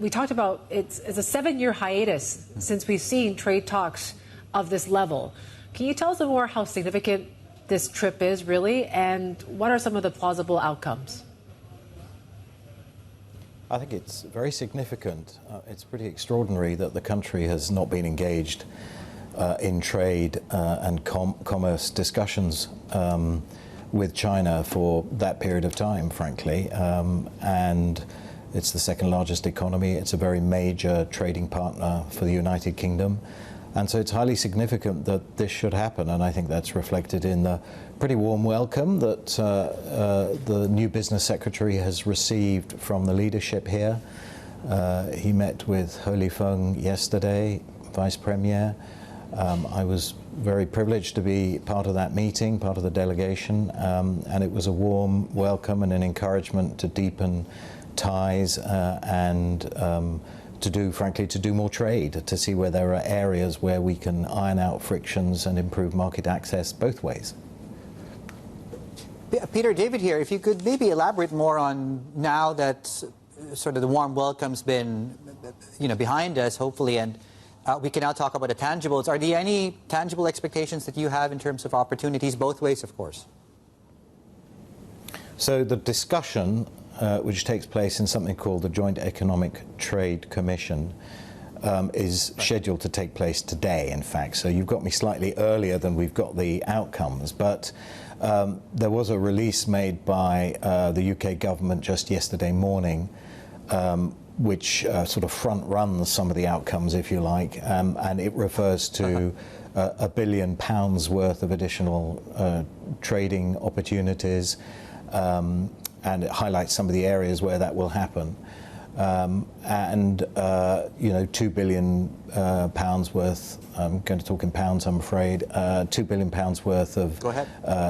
We talked about it's a 7-year hiatus since we've seen trade talks of this level. Can you tell us more how significant this trip is really, and what are some of the plausible outcomes? I think it's very significant. It's pretty extraordinary that the country has not been engaged in trade and commerce discussions with China for that period of time, frankly. And it's the second largest economy. It's a very major trading partner for the United Kingdom. And so it's highly significant that this should happen. And I think that's reflected in the pretty warm welcome that the new business secretary has received from the leadership here. He met with Ho Li Feng yesterday, Vice Premier. I was very privileged to be part of that meeting, part of the delegation. And it was a warm welcome and an encouragement to deepen ties and to do more trade, to see where there are areas where we can iron out frictions and improve market access both ways. Peter, David here, if you could maybe elaborate more on, now that sort of the warm welcome's been behind us, hopefully, and we can now talk about the tangibles. Are there any tangible expectations that you have in terms of opportunities, both ways, of course? So the discussion, which takes place in something called the Joint Economic Trade Commission, is scheduled to take place today, in fact. So you've got me slightly earlier than we've got the outcomes. But there was a release made by the UK government just yesterday morning, which sort of front runs some of the outcomes, if you like, and it refers to £1 billion worth of additional trading opportunities. And it highlights some of the areas where that will happen. £2 billion worth, I'm going to talk in pounds, I'm afraid, £2 billion worth of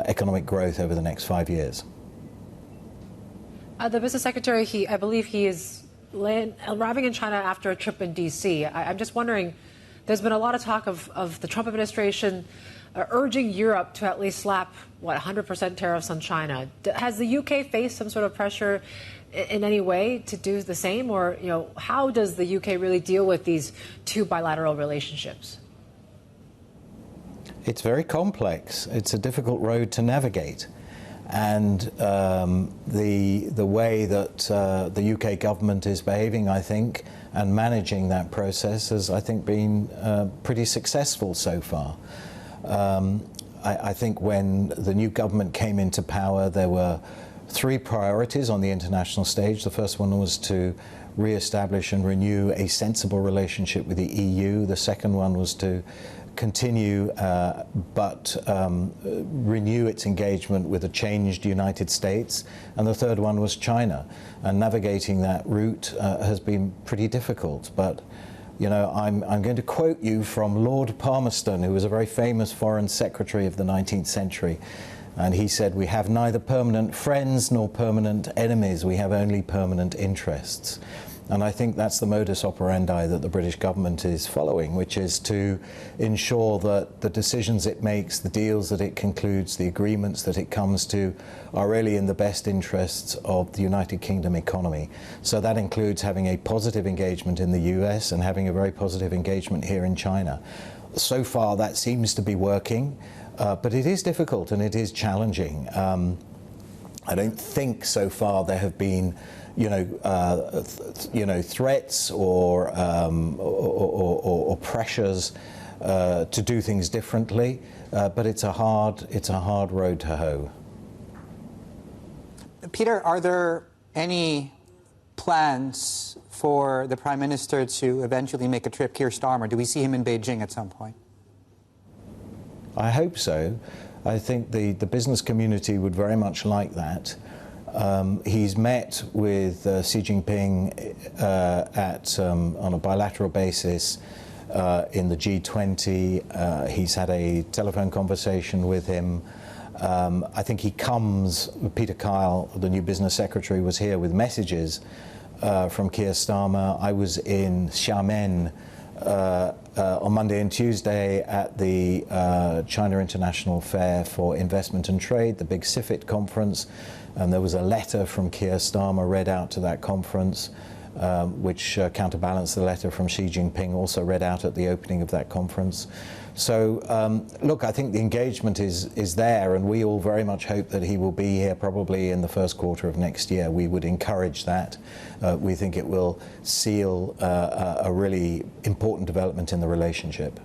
economic growth over the next 5 years. The business secretary, I believe he is arriving in China after a trip in D.C. I'm just wondering, there's been a lot of talk of the Trump administration urging Europe to at least slap, 100% tariffs on China. Has the UK faced some sort of pressure in any way to do the same? Or, how does the UK really deal with these two bilateral relationships? It's very complex. It's a difficult road to navigate. And the way that the UK government is behaving, I think, and managing that process has, I think, been pretty successful so far. I think when the new government came into power, there were 3 priorities on the international stage. The first one was to re-establish and renew a sensible relationship with the EU. The second one was to continue but renew its engagement with a changed United States. And the third one was China. And navigating that route has been pretty difficult. But I'm going to quote you from Lord Palmerston, who was a very famous foreign secretary of the 19th century. And he said, "We have neither permanent friends nor permanent enemies. We have only permanent interests." And I think that's the modus operandi that the British government is following, which is to ensure that the decisions it makes, the deals that it concludes, the agreements that it comes to are really in the best interests of the United Kingdom economy. So that includes having a positive engagement in the US and having a very positive engagement here in China. So far that seems to be working, but it is difficult and it is challenging. I don't think so far there have been threats or pressures to do things differently, but it's a hard road to hoe. Peter, are there any plans for the Prime Minister to eventually make a trip, Keir Starmer? Do we see him in Beijing at some point? I hope so. I think the business community would very much like that. He's met with Xi Jinping on a bilateral basis in the G20. He's had a telephone conversation with him. I think he comes, Peter Kyle, the new business secretary, was here with messages from Keir Starmer. I was in Xiamen on Monday and Tuesday at the China International Fair for Investment and Trade, the big CIFIT conference, and there was a letter from Keir Starmer read out to that conference. which counterbalanced the letter from Xi Jinping, also read out at the opening of that conference. So, look, I think the engagement is there, and we all very much hope that he will be here probably in the first quarter of next year. We would encourage that. We think it will seal a really important development in the relationship.